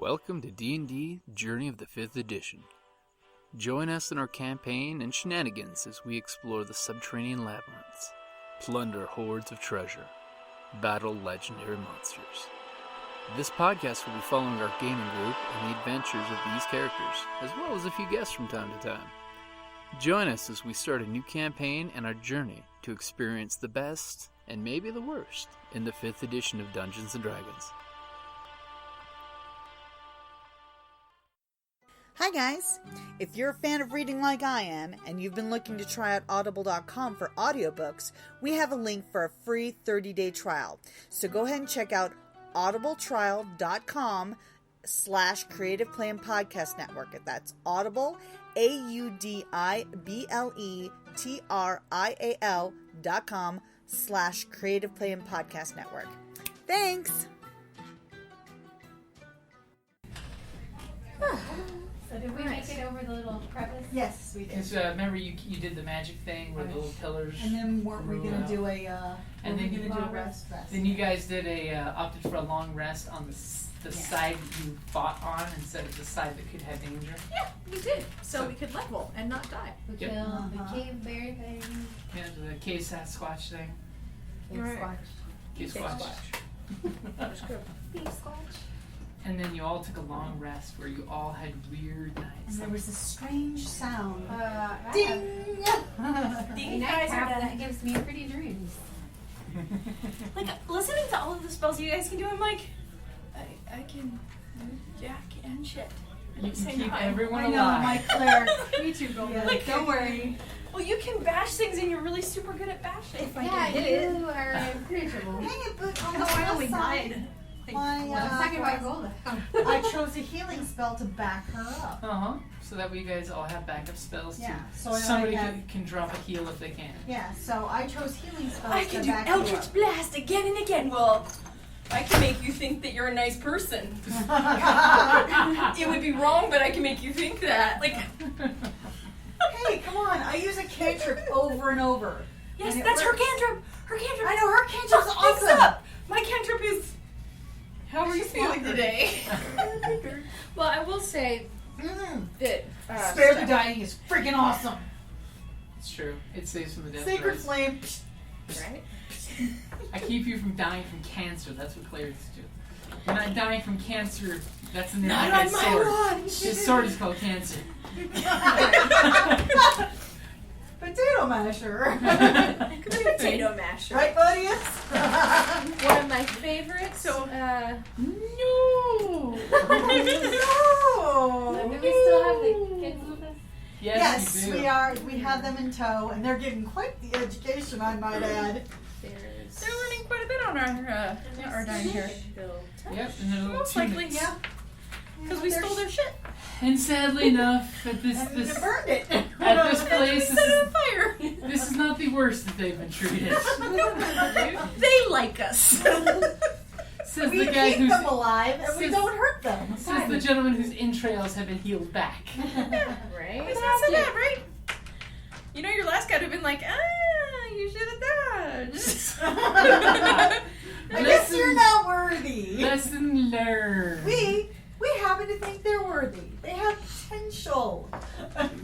Welcome to D&D Journey of the 5th Edition. Join us in our campaign and shenanigans as we explore the subterranean labyrinths, plunder hordes of treasure, battle legendary monsters. This podcast will be following our gaming group and the adventures of these characters, as well as a few guests from time to time. Join us as we start a new campaign and our journey to experience the best, and maybe the worst, in the 5th edition of Dungeons & Dragons. Hi guys! If you're a fan of reading like I am, and you've been looking to try out audible.com for audiobooks, we have a link for a free 30-day trial. So go ahead and check out audibletrial.com/Creative Play and Podcast Network. That's Audible, audibletrial.com/Creative Play and Podcast Network. Thanks! So did we make it over the little crevice? Yes, we did. Because remember you did the magic thing where the little pillars. And then weren't we gonna do a and then do a rest? Then you guys did opted for a long rest on the side you fought on instead of the side that could have danger. Yeah, we did. So we could level and not die. We Yep. killed the cave bear thing. Yeah, the cave Sasquatch thing. Cave Right. squatch. Cave Cave Squatch. Beef squatch. And then you all took a long rest where you all had weird And nights. there was a strange sound. Ding! You Guys guys are that gives me pretty dreams. like listening to all of the spells you guys can do. I'm like, I can do jack and shit at You the can same keep time. everyone I know, alive. my Claire. Me too, go. Yeah, Like, don't worry. well, you can bash things and you're really super good at bashing. If I Yeah, can hit it. you are impenetrable. Hang it, but on Oh, the I only plus side, died. my, Let's talk about Golda. I chose a healing spell to back her up. So that way you guys all have backup spells too. Yeah, so I Somebody have- can drop a heal if they can. Yeah, so I chose healing spells I to can do back you up. Eldritch Blast again and again. Well, I can make you think that you're a nice person. It would be wrong, but I can make you think that. Like, Hey, come on, I use a cantrip over and over. yes, And it that's her works. cantrip. Her cantrip. I know, her cantrip's Fuck things awesome. up. My cantrip is. How are you feeling today? Well, I will say that Spare the dying is freaking awesome. It's true. It saves from the death Sacred throes. flame. right? I keep you from dying from cancer. That's what clerics do. You're not dying from cancer. That's the name Not of on his my sword. watch. His sword is called cancer. Potato masher. Potato masher. Right, buddies? One of my favorites. So, No. No. Do we still have the kids with us? Yes, you do. we are. We have them in tow, and they're getting quite the education, I might add. they're learning quite a bit on our dime here. Yep, and they're little Most likely, tunics. yeah. Because we stole their shit. And sadly enough, at And this you burned it. at this We place, set it on fire. this is not the worst that they've been treated. They like us. Says We the guy keep who's them alive, and we says- don't hurt them. says the gentleman whose entrails have been healed back. Right? It's not so bad, right? You know, your last guy would have been like, you should have dodged. I guess you're not worthy. Lesson learned. We happen to think they're worthy. They have potential.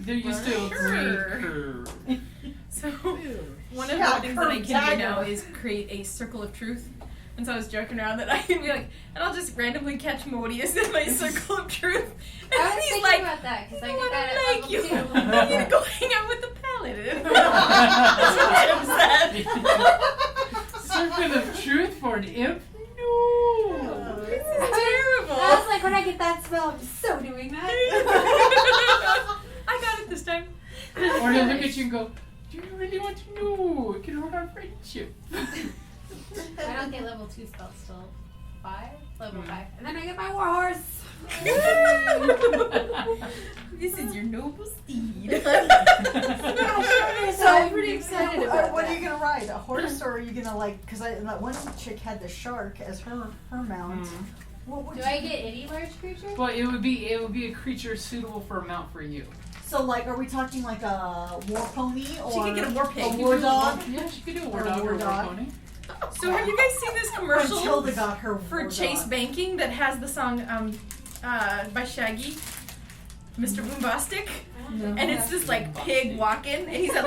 They're used to a Sure. great curve. So, one of Yeah, the things that I curved can do dagger. now is create a circle of truth. And so I was joking around that I can be like, and I'll just randomly catch Modius in my circle of truth. And I was he's thinking like, about that because I "You get know that what, at I like you. level 2. I need to go hang out with the paladin. That's what Jim said. Serpent of truth for an imp? No. This is terrible. I was like, when I get that spell, I'm so doing that. I got it this time. Or they look at you and go, do you really want to know? It can hurt our friendship. I don't get level 2 spells till 5. Level 5. And then I get my warhorse. This is your noble steed. So I'm pretty excited about What are that. you gonna ride? A horse, or are you gonna like? Because that one chick had the shark as her mount. What would Do you I get any large creature? Well, it would be a creature suitable for a mount for you. So like, are we talking like a war pony or She could get a war pig. a You war could do a dog? Yeah, she could do a war Or a dog or war a war dog. pony. So have you guys seen this commercial Matilda got her for war Chase dog. Banking that has the song by Shaggy, Mr. Boombastic, and it's this like pig walking, and he's like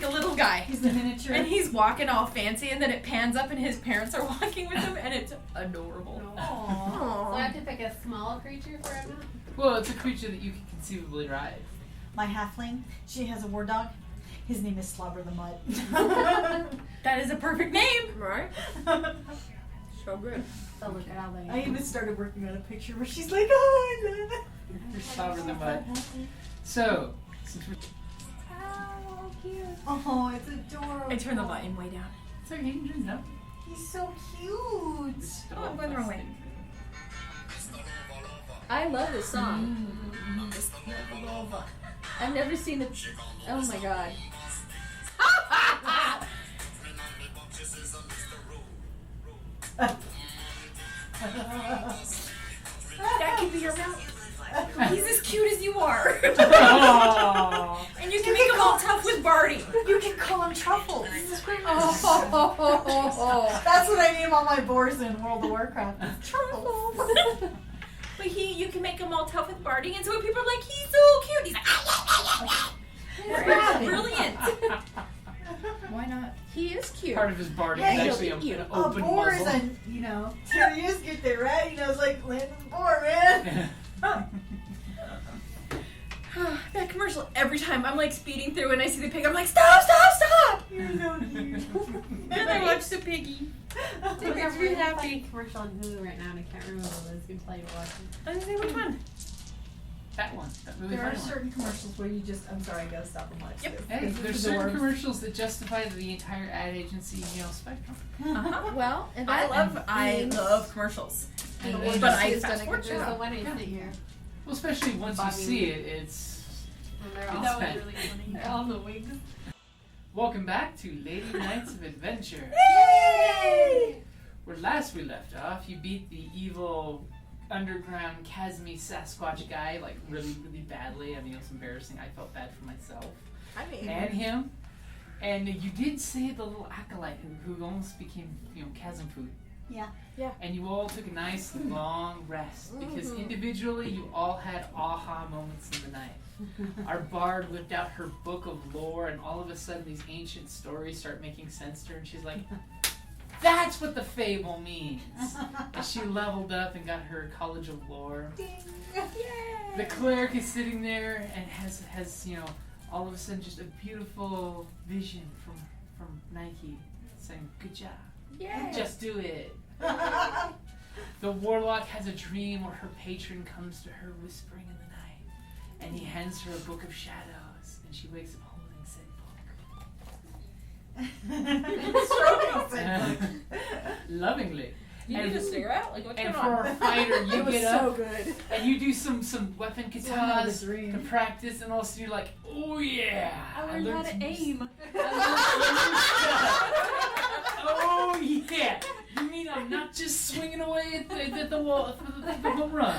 a little guy. He's the miniature. And he's walking all fancy, and then it pans up, and his parents are walking with him, and it's adorable. So I have to pick a small creature for him. Well, it's a creature that you can conceivably ride. My halfling, she has a war dog. His name is Slobber the Mutt. That is a perfect name. Right? So good. So look at how they. I even started working on a picture where she's like, oh, I love it. You're sovereign the mud. So, since we're Oh, cute. Oh, it's adorable. I turned the volume way down. sorry, you can turn it up. He's so cute. Still Oh, I'm going the wrong way. I love this song. I've never seen it. Oh my god. That could be your mouth. He's as cute as you are. Oh. And you can make him all tough with Barty. You can call him Truffles. Oh. That's what I name all my boars in World of Warcraft. Truffles. But you can make him all tough with Barty, and so when people are like, he's so cute, he's like, Rabbit. brilliant. Why not? He is cute. Part of his bardi is Hey, actually you- an A open boar is muzzle. till you just get there, right? You know, it's like Landon's boar, man. That commercial, every time I'm like speeding through and I see the pig, I'm like, stop! You're so cute. And I watch the piggy. There's a really funny commercial on Hulu right now, and I can't remember what it is. You can tell you watching. I didn't say which one. That one. That really There are funny one. certain commercials where you just, I'm sorry, I gotta stop and watch Yep. this. Hey, Because there's it's certain adorbs. commercials that justify the entire ad agency, spectrum. Well, and I that means- love commercials. And Well, But I has done fast a forward good There's job. a wedding thing here. Well, especially once you Bobby see Lee. it, it's And they're Good all spec. really funny. They're all in the wigs. Welcome back to Lady Knights of Adventure. Where last we left off, you beat the evil underground chasmy Sasquatch guy like really, really badly. I mean, it was embarrassing. I felt bad for myself and him. And you did save the little acolyte who almost became, chasm food. Yeah. And you all took a nice long rest because individually you all had aha moments in the night. Our bard whipped out her book of lore, and all of a sudden these ancient stories start making sense to her, and she's like, that's what the fable means. And she leveled up and got her College of Lore. The cleric is sitting there and has all of a sudden just a beautiful vision from Nike saying, good job. Yeah. Just do it. The warlock has a dream where her patron comes to her whispering in the night, and he hands her a book of shadows, and she wakes up holding said book. Lovingly. You And- need a cigarette? Like, what's And going for on? a fighter, you It was get so up good. and you do some weapon the katas dream. to practice, and also you're like, oh yeah, I learned how some to new aim. Oh yeah! You mean I'm not just swinging away at the wall for the home run?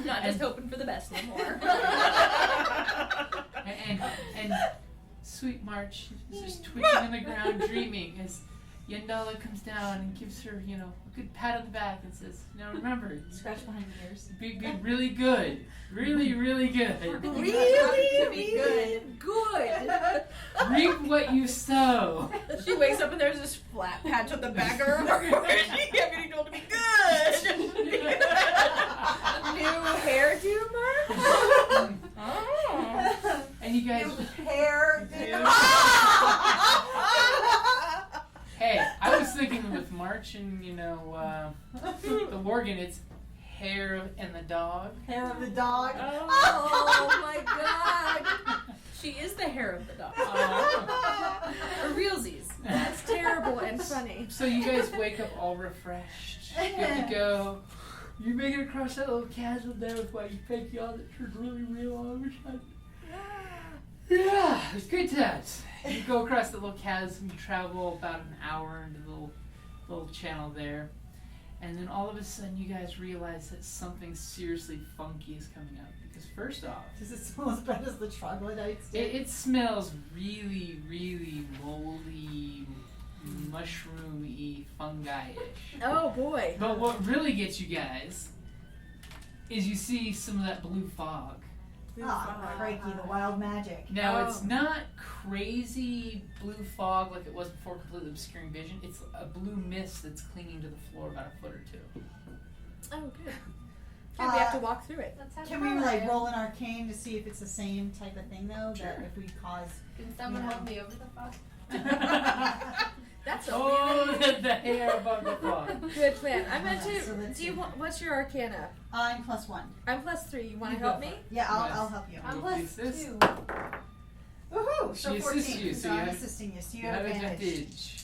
Not just hoping for the best no more. And Sweet March is just twitching on the ground, dreaming as Yendala comes down and gives her, a good pat on the back and says, remember, Scratch behind the ears. be really good, really, really good. Really good. Good. Reap what you sow. She wakes up and there's this flat patch on the back of her forehead. She kept getting told to be good. New hairdo, Mark? Oh. And you guys, Hair. hey, I was thinking with March and the Worgen, it's hair and the dog. Hair of the dog. Oh my god. She is the hair of the dog. For realsies. That's terrible and funny. So you guys wake up all refreshed, good to go. You make it across that little chasm there with what you think y'all that turned really real all of a sudden. Yeah, it's good times. You go across the little chasm, you travel about an hour into the little channel there, and then all of a sudden you guys realize that something seriously funky is coming up. Because first off, Does it smell as bad as the troglodytes do? it smells really, really moldy, mushroomy, fungi-ish. Oh boy. But what really gets you guys is you see some of that blue fog. Ah, crikey, the wild magic. Now, it's not crazy blue fog like it was before, completely obscuring vision. It's a blue mist that's clinging to the floor about a foot or two. Oh, good. We have to walk through it. Let's have Can fun. we like roll an arcane to see if it's the same type of thing though? Sure. That if we cause. Can someone Yeah. hold me over the fog? That's a Oh, really the hair above the fog. good plan. I'm going So let's do you see. want? What's your Arcana? I'm +1. I'm +3. You want You to go help for me? it. Yeah, Yes. I'll help you. I'm We'll plus fix this. 2. Woohoo! So She 14. assists you, so I'm you have- assisting you, so you You have have advantage.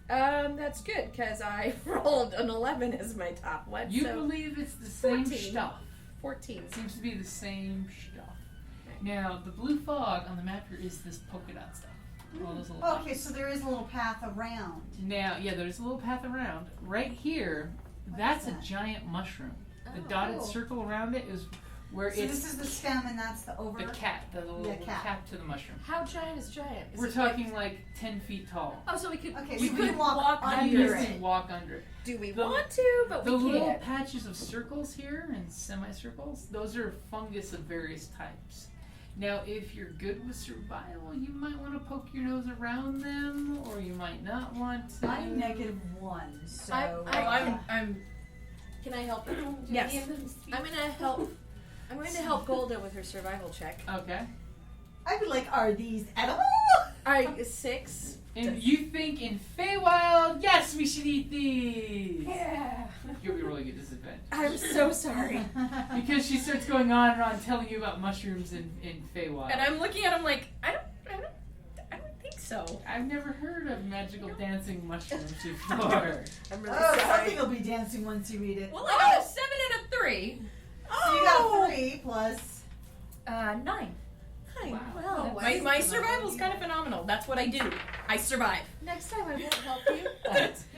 That's good because I rolled an 11 as my top one. You so believe it's the same 14. stuff. 14. It seems to be the same stuff. Now, the blue fog on the map here is this polka dot stuff. All those little Okay, so there is a little path around. Now, yeah, there's a little path around. Right here, that's is a that? giant mushroom. The Oh. dotted circle around it is where So it's this is the stem and that's the over. the cap, the little Yeah, cap. cap to the mushroom. How giant is giant? Is We're it like- talking like 10 feet tall. Oh, so we could. Okay, we so we could can walk walk under You under it. can it. walk under it. Do we The- want to? But The we little can't. patches of circles here and semicircles, those are fungus of various types. Now, if you're good with survival, you might want to poke your nose around them, or you might not want to. I'm -1, so. I'm. Can I help you? Do Yes. any of them speak? I'm gonna help. I'm going to help Golda with her survival check. Okay. I'd be like, are these edible? Alright, 6. And you think in Feywild, yes, we should eat these! Yeah. You'll be really good disadvantage. I'm so sorry. Because she starts going on and on telling you about mushrooms in Feywild. And I'm looking at him like, I don't think so. I've never heard of magical dancing mushrooms before. I'm really Oh, sorry. something will be dancing once you read it. Well, I got a 7 and a 3. So you got 3 plus. 9. Hi. Wow. Well, Oh, My, my survival's kind of phenomenal. That's what I do. I survive. next time I won't help you.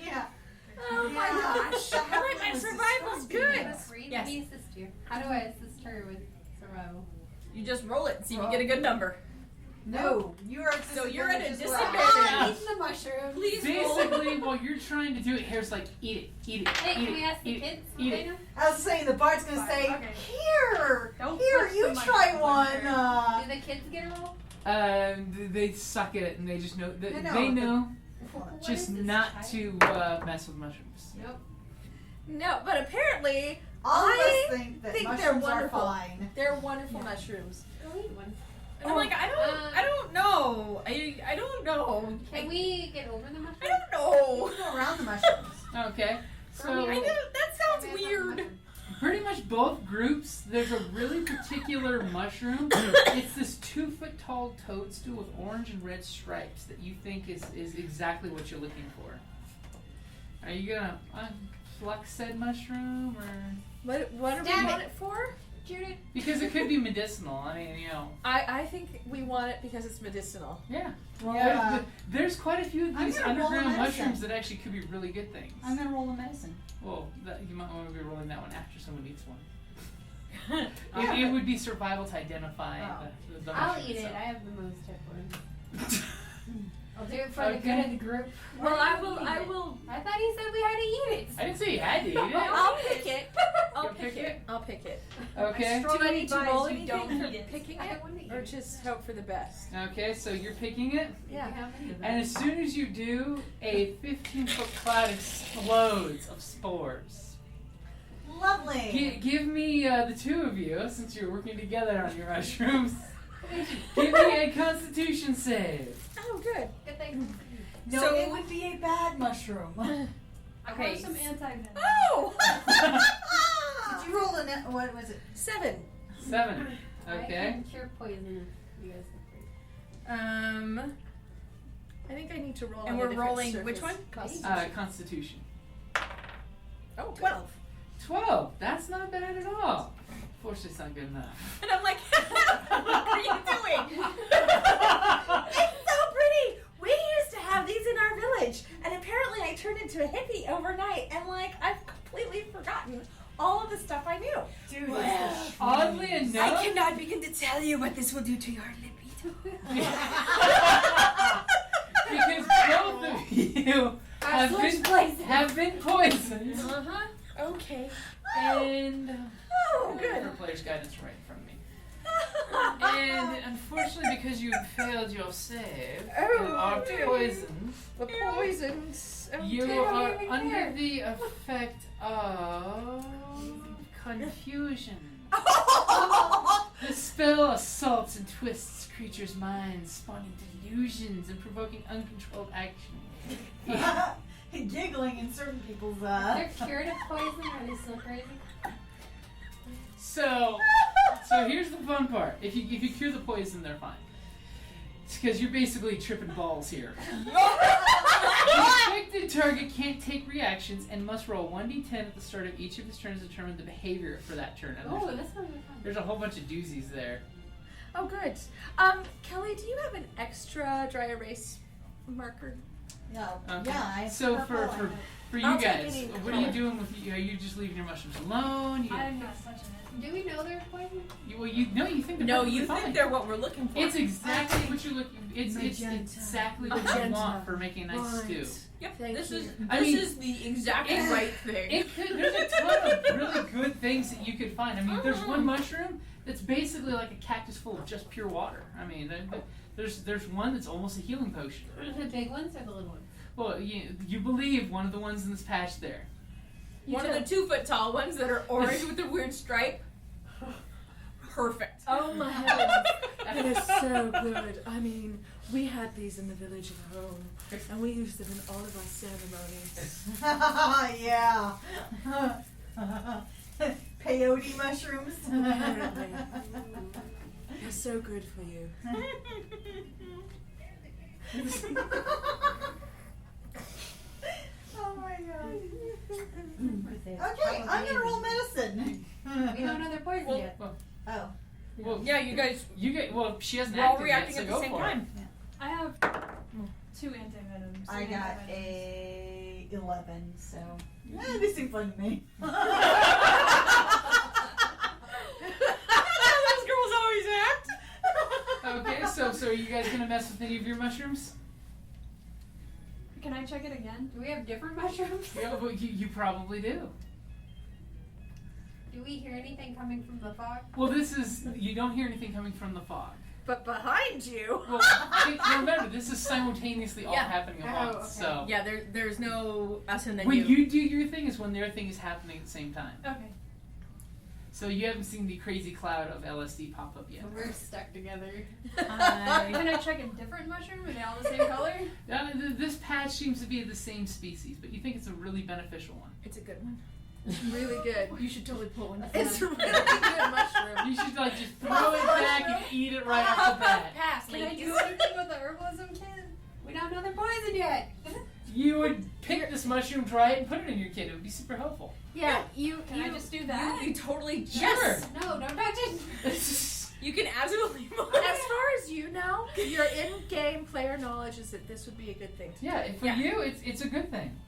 Yeah. Oh my gosh. That Alright, my was survival's disgusting. good. Read Yes. me assist you. How do I assist her with survival? You just roll it and see if you get a good number. No, you are. So you're at a disadvantage as well. disadvantage. Yeah. Eat the mushroom. Please roll. Basically, while you're trying to do it, Hare's like, eat it, eat it, Hey, eat can we it, ask the eat it, kids? eat what it. they know? I was saying the Bart's gonna Bart, say, okay. here, Don't here, touch you the try mushroom. one. Do the kids get a roll? They suck at it and they just know, I know, they but- know What just is this, not child? to mess with mushrooms. Nope. No, but apparently All of I us think that think they're mushrooms are wonderful. fine. they're wonderful mushrooms. Go eat one. And I'm like, I don't know. I don't know. Can we get over the mushroom? I don't know. You go around the mushrooms. Okay, I know, so that sounds weird. pretty much both groups, there's a really particular mushroom. It's this 2-foot tall toadstool with orange and red stripes that you think is exactly what you're looking for. Are you gonna pluck said mushroom, or What do we Stab want it. it for? Judith. because it could be medicinal? I mean, you know, I think we want it because it's medicinal. yeah. Yeah. There's quite a few of I'm these gonna roll underground a medicine. mushrooms that actually could be really good things. I'm gonna roll a medicine. Well, you might want to be rolling that one after someone eats one. It would be survival to identify Oh. the I'll mushroom eat it. itself. I have the most hit one. I'll do it for the Okay. good of the group. Well, Why I are you will. eating I it? will. I thought he said we had to eat it. I didn't say you had to eat it. I'll pick it. I'll You'll pick pick it. it? I'll pick it. Okay. Do I need to advise roll you anything don't for eat it. picking I it, want to eat or it. just hope for the best? Okay, so you're picking it, Yeah. How many of them? and as soon as you do, a 15-foot cloud explodes of spores. Lovely. Give me the two of you, since you're working together on your mushrooms. Give me a Constitution save. Oh, good. Good thing. No, So- it would be a bad mushroom. Okay. Okay. Some anti-venom. Oh, Did you roll a net? What was it? 7. 7. I Okay. can cure poison if you guys I think I need to roll. And on a we're different rolling surface. which one? Constitution. Oh, 12. 12. That's not bad at all. Fortunately, it's not good enough. And I'm like, what are you doing? It's so pretty. We used to have these in our village, and apparently I turned into a hippie overnight, and I've completely forgotten all of the stuff I knew. Dude, Oddly enough, cannot begin to tell you what this will do to your libido. because both of you have been poisoned. Uh-huh. Okay. failed your save Oh, and are dear. poisoned, The poisons. Oh, you dear. are under the effect of confusion. The spell assaults and twists creatures' minds, spawning delusions and provoking uncontrolled action. Giggling in certain people's They're cured of poison, or are they still crazy? So here's the fun part. If you cure the poison, they're fine. It's because you're basically tripping balls here. The affected target can't take reactions and must roll 1d10 at the start of each of his turns to determine the behavior for that turn. And Oh, this one's fun. there's a whole bunch of doozies there. Oh, good. Kelly, do you have an extra dry erase marker? No. Okay. Yeah, I So have for purple. you I'll take guys, any what are you color. doing with? Are you just leaving your mushrooms alone? I'm not touching it. Do we know they're poison? You think they're No, perfectly you fine. think they're what we're looking for. It's exactly what you're looking. It's Magenta. exactly what you Magenta. want for making a nice stew. Yep, Thank this you. is I mean, the exactly it- right thing. There's a ton of really good things that you could find. I mean, there's one mushroom that's basically like a cactus full of just pure water. I mean, there's one that's almost a healing potion. The big ones or the little ones? Well, you believe one of the ones in this patch there. One of the 2-foot tall ones that are orange with a weird stripe. Perfect. Oh my heavens. That is so good. I mean, we had these in the village at home, and we used them in all of our ceremonies. Yeah. Peyote mushrooms. Apparently. They're so good for you. Oh my god. Okay, I'm gonna roll medicine. We don't know they're poison Well, yet. Oh. Well, Yeah, you guys well, she hasn't we're all acted yet, reacting so at go the same for time. I have 2 antivenoms. I got a 11, so this seems fun to me. Those girls always act. Okay, so are you guys gonna mess with any of your mushrooms? Can I check it again? Do we have different mushrooms? Yeah, well, you probably do. Do we hear anything coming from the fog? Well, you don't hear anything coming from the fog. But behind you. Well, remember, this is simultaneously all Yeah. happening at Oh, once. okay. So Yeah, there's no us and then when you. you do your thing is when their thing is happening at the same time. Okay. So you haven't seen the crazy cloud of LSD pop up yet. So we're stuck together. Hi. Can I check a different mushroom? Are they all the same color? This patch seems to be the same species, but you think it's a really beneficial one. It's a good one. It's really good. You should totally pull one. It's a really good mushroom. You should just throw it back and eat it right off the bat. Pass, Can I ladies. do anything with the herbalism kit? We don't know they're poison yet. You would pick this mushroom, try it, and put it in your kit. It would be super helpful. Yeah, you. Can I just do that? You totally Sure. No, don't touch it. You can absolutely. As far as you know, your in-game player knowledge is that this would be a good thing. Yeah, for Yeah. you, it's a good thing.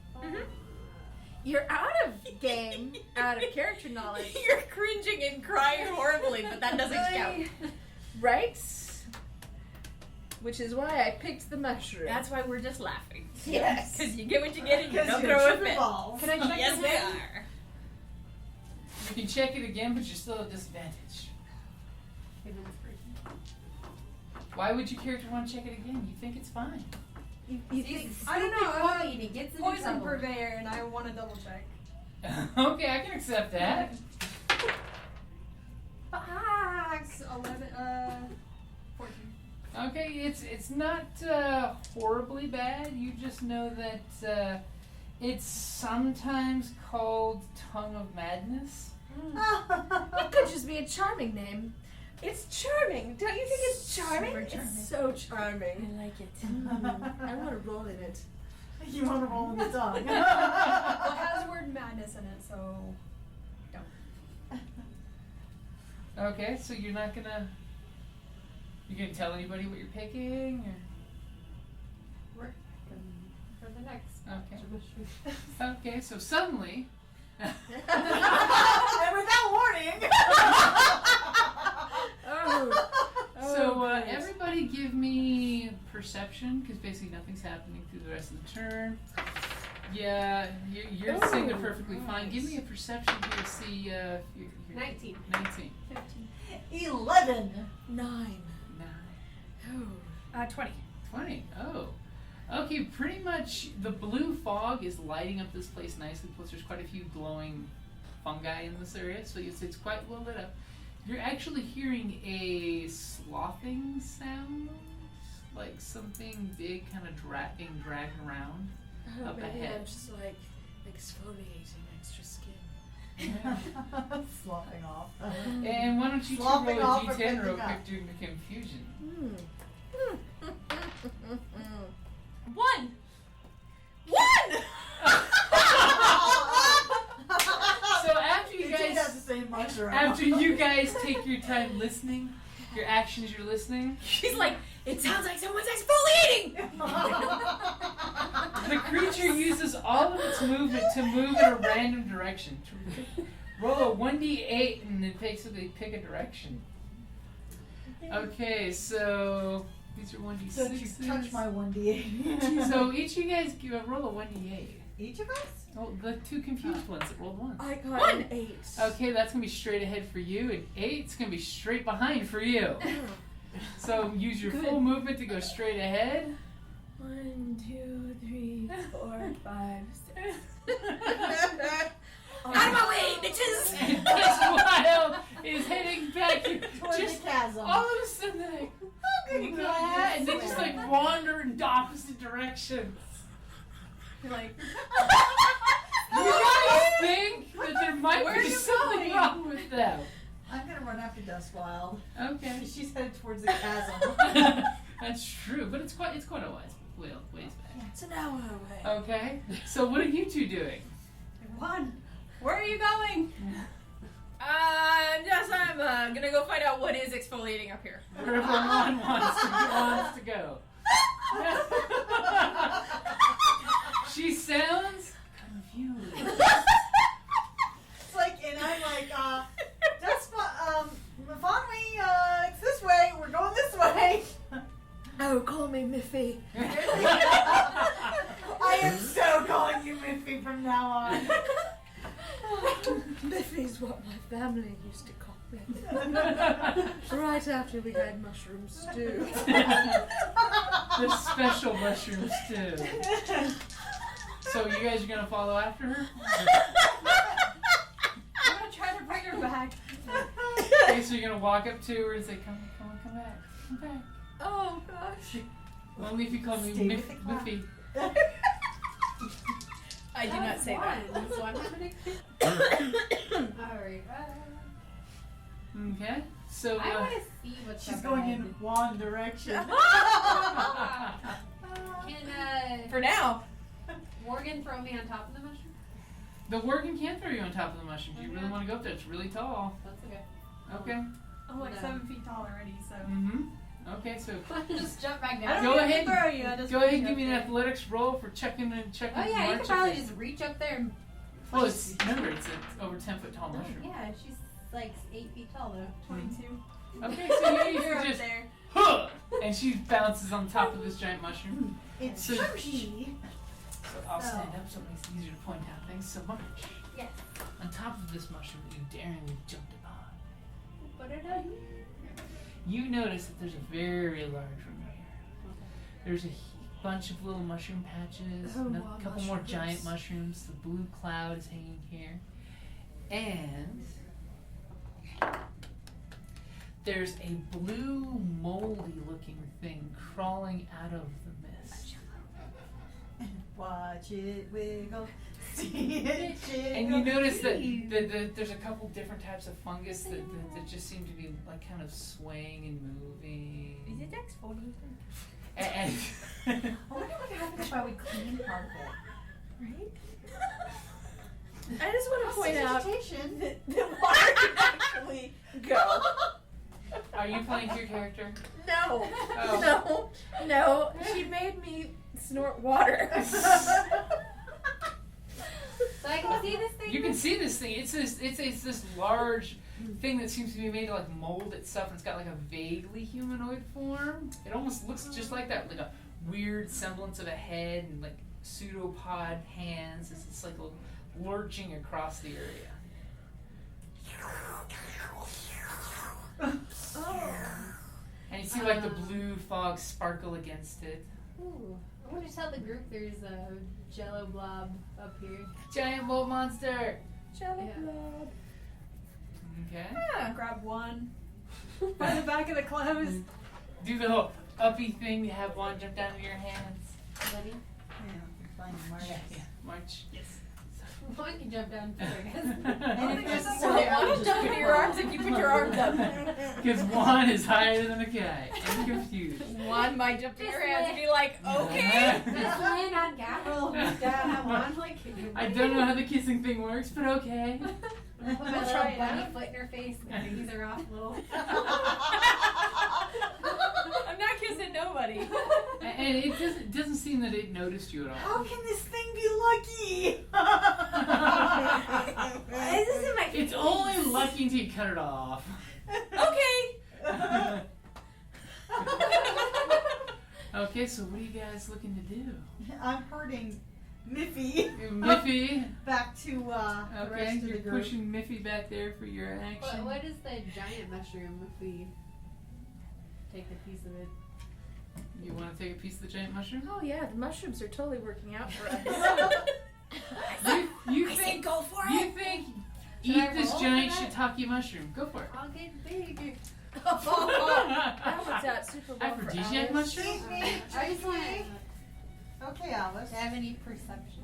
You're out of game, out of character knowledge, You're cringing and crying horribly, but that doesn't count. right? Which is why I picked the mushroom. That's why we're just laughing. yes. Because you get what you get and you Because don't you're throw a tripping fit. balls. Can I check Yes, the we head? are. You can check it again, but you're still at a disadvantage. Give him inspiration. Why would your character want to check it again? You think it's fine. You think? I don't know. Poppy And he gets in Poison trouble. purveyor, and I want to double check. Okay, I can accept that. Fox! 11, 14. Okay, it's not horribly bad. You just know that it's sometimes called Tongue of Madness. It could just be a charming name. It's charming. Don't you think it's charming? Super charming. It's so charming. I like it. I want to roll in it. You want to roll in the tongue. Well, it has the word madness in it, so. Okay, so you're not gonna tell anybody what you're picking, or For the next. okay. Okay, so suddenly. And without warning. So good. everybody give me perception, because basically nothing's happening through the rest of the turn. Yeah, you're seeing it perfectly fine. Give me a perception here to see if you're 19. 19. 15. 11. 9. 9. Oh. 20. 20. Oh. Okay, pretty much the blue fog is lighting up this place nicely. Plus, there's quite a few glowing fungi in this area, so it's quite well lit up. You're actually hearing a sloughing sound, like something big kind of being dragged around up Maybe ahead. I'm just like exfoliating extra skin. Sloughing off. And why don't you two Sloughing roll a off or d10 real picking quick up? during the confusion? 1! So after you They did have guys, the same mushroom. after you guys take your time listening, your action as you're listening, She's like, it sounds like someone's exfoliating! the creature uses all of its movement to move in a random direction. Roll a 1d8 and then basically pick a direction. Okay, so these are Don't you 1d6s. touch my 1d8. So each of you guys roll a 1d8. Each of us? Oh, the two confused ones that rolled once. I got 1. an 8. Okay, that's gonna be straight ahead for you, and 8's gonna be straight behind for you. So use your full movement to go straight ahead. 1, 2, 3, 4, 5, 6. Out of my way, bitches! And this wild is heading back. Towards Just the chasm. all of a sudden, they're like, I'm gonna go ahead, and they just like wander in the opposite directions. You're like, You guys think that there might Where are be you something going? wrong with them? I'm gonna run after Dustwild. Okay. She's headed towards the chasm. That's true, but it's quite a ways back. It's an hour away. Okay. So what are you two doing? 1. Where are you going? I'm gonna go find out what is exfoliating up here. Wherever one wants to go. She sounds confused. It's like, and I'm like, Mavonwe, it's this way. We're going this way. Oh, call me Miffy. I am so calling you Miffy from now on. Miffy's what my family used to call me. Right after we had mushroom stew. The special mushroom stew. So you guys are gonna follow after her? I'm gonna try to bring her back. Okay, so you're gonna walk up to her and say, come back. Oh gosh. Only if you call me Stay with the clock. Miffy. I did not say that. That's one happening. Alright. Okay. So I want to see what's She's up going ahead. in one direction. Can For now. Morgan throw me on top of the mushroom? the Worgen can throw you on top of the mushroom. Do you really want to go up there? It's really tall. That's okay. Okay. I'm like No. 7 feet tall already, so. Mm-hmm. Okay, so Just jump back I down. don't Go need to ahead. throw you. I just go ahead and put give me you an up there. athletics roll for checking Oh the yeah, you march could probably up just reach up there and. Well, it's remember it's an over 10-foot tall mushroom. Yeah, she's like 8 feet tall though. 22. Okay, so you You're can up just there. huh, and she bounces on top of this giant mushroom. It's So- Yoshi. So I'll stand up so it makes it easier to point out things. So March, Yes. on top of this mushroom that you daringly jumped upon, Put it up. you notice that there's a very large room here. There's a bunch of little mushroom patches, Oh, and a wow, couple more mushrooms. giant mushrooms. The blue cloud is hanging here, and there's a blue moldy-looking thing crawling out of the mist. Watch it wiggle. See it jiggle. And you notice that there's a couple different types of fungus that just seem to be like kind of swaying and moving. Is it exfoliating? And I wonder what happens if I would clean part of it. Right? I just want to point out Vegetation. that the water can actually go. are you playing your character? No. Oh. No. She made me snort water. So I can see this thing. You can see this thing. It's this large thing that seems to be made to like mold itself, and it's got like a vaguely humanoid form. It almost looks just like that, like a weird semblance of a head and like pseudopod hands. It's like lurching across the area. And you see like the blue fog sparkle against it. Ooh. I want to tell the group there's a jello blob up here. Giant mold monster! Jello Yeah. blob. Okay. Grab one by the back of the clothes. Do the whole uppy thing to have one jump down into your hands. Ready? Yeah. March. Yes. One can jump down too, I guess. And if there's a So I want to jump into your arms if you put your arms up. Because one is higher than the guy. I'm confused. One might jump to your hands and be like, Uh-huh. okay. Just land on Gabriel. Down that one, like. I don't know how the kissing thing works, but okay. Put my little try it bunny out. foot in her face. And these are off a little. I'm not kissing nobody. And it doesn't seem that it noticed you at all. How can this thing be lucky? This isn't my It's only lucky until you cut it off. Okay. Okay, so what are you guys looking to do? I'm hurting Miffy Miffy. back to the Okay, rest of the you're group. pushing Miffy back there for your action. What is the giant mushroom if we take a piece of it? You want to take a piece of the giant mushroom? Oh yeah, the mushrooms are totally working out for us. You think go for you think Should eat I this roll giant for that? shiitake mushroom? Go for it. I'll get big. That works out super well for Aphrodisiac Alice. mushroom? I just want Okay, Alice. to have any perception.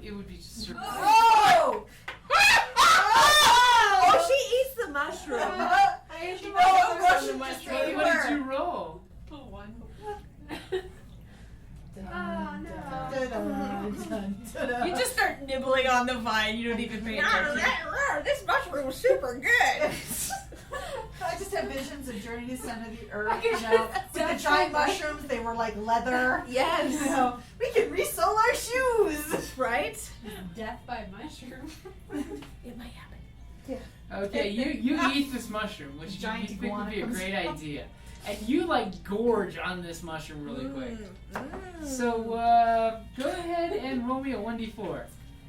It would be just sort of. Oh! Oh, she eats the mushroom. I usually What did you roll? one. Oh You no. just start nibbling on the vine. You don't even pay attention. This mushroom was super good. I just have visions of Journey to the Center of the Earth, I could you know, just- with the giant mushrooms, they were like leather. Yes. You know, we can resole our shoes. Right? Death by mushroom. It might happen. Okay, you eat this mushroom, which you Giant think would iguana be a comes great out. idea. And you like gorge on this mushroom really quick. Mm. So go ahead and roll me a 1d4.